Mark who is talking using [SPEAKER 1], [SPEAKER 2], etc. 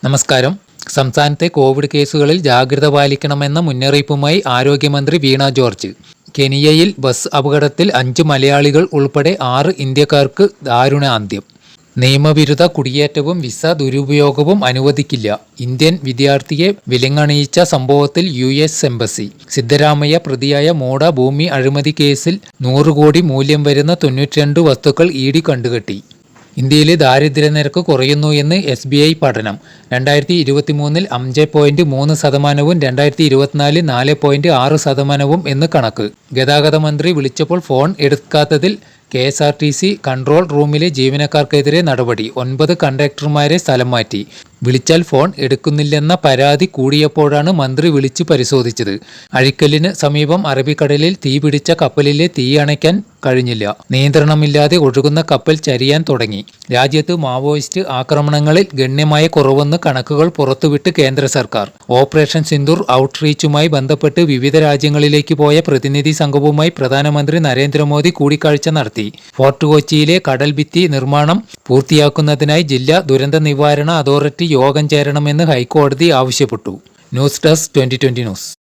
[SPEAKER 1] നമസ്കാരം. സംസ്ഥാനത്തെ കോവിഡ് കേസുകളിൽ ജാഗ്രത പാലിക്കണമെന്ന മുന്നറിയിപ്പുമായി ആരോഗ്യമന്ത്രി വീണ ജോർജ്. കെനിയയിൽ ബസ് അപകടത്തിൽ 5 മലയാളികൾ ഉൾപ്പെടെ 6 ഇന്ത്യക്കാർക്ക് ദാരുണാന്ത്യം. നിയമവിരുദ്ധ കുടിയേറ്റവും വിസ ദുരുപയോഗവും അനുവദിക്കില്ല. ഇന്ത്യൻ വിദ്യാർത്ഥിയെ വിലങ്ങണിയിച്ച സംഭവത്തിൽ US എംബസി. സിദ്ധരാമയ്യ പ്രതിയായ മോഡ ഭൂമി അഴിമതി കേസിൽ 100 കോടി മൂല്യം വരുന്ന 92 വസ്തുക്കൾ ED കണ്ടുകെട്ടി. ഇന്ത്യയിലെ ദാരിദ്ര്യനിരക്ക് കുറയുന്നു എന്ന് SBI പഠനം. 2023 5.3%, 2024 4.6% എന്ന് കണക്ക്. ഗതാഗത മന്ത്രി വിളിച്ചപ്പോൾ ഫോൺ എടുക്കാത്തതിൽ KSRTC കൺട്രോൾ റൂമിലെ ജീവനക്കാർക്കെതിരെ നടപടി. 9 കണ്ടക്ടർമാരെ സ്ഥലം മാറ്റി. വിളിച്ചാൽ ഫോൺ എടുക്കുന്നില്ലെന്ന പരാതി കൂടിയപ്പോഴാണ് മന്ത്രി വിളിച്ച് പരിശോധിച്ചത്. അഴിക്കലിന് സമീപം അറബിക്കടലിൽ തീപിടിച്ച കപ്പലിലെ തീ അണയ്ക്കാൻ കഴിഞ്ഞില്ല. നിയന്ത്രണമില്ലാതെ ഒഴുകുന്ന കപ്പൽ ചരിയാൻ തുടങ്ങി. രാജ്യത്ത് മാവോയിസ്റ്റ് ആക്രമണങ്ങളിൽ ഗണ്യമായ കുറവെന്ന് കണക്കുകൾ പുറത്തുവിട്ട് കേന്ദ്ര സർക്കാർ. ഓപ്പറേഷൻ സിന്ദൂർ ഔട്ട്റീച്ചുമായി ബന്ധപ്പെട്ട് വിവിധ രാജ്യങ്ങളിലേക്ക് പോയ പ്രതിനിധി സംഘവുമായി പ്രധാനമന്ത്രി നരേന്ദ്രമോദി കൂടിക്കാഴ്ച നടത്തി. ഫോർട്ട് കൊച്ചിയിലെ കടൽ ഭിത്തി നിർമ്മാണം പൂർത്തിയാക്കുന്നതിനായി ജില്ലാ ദുരന്ത നിവാരണ അതോറിറ്റി യോഗം ചേരണമെന്ന് ഹൈക്കോടതി ആവശ്യപ്പെട്ടു. News desk 2020 news.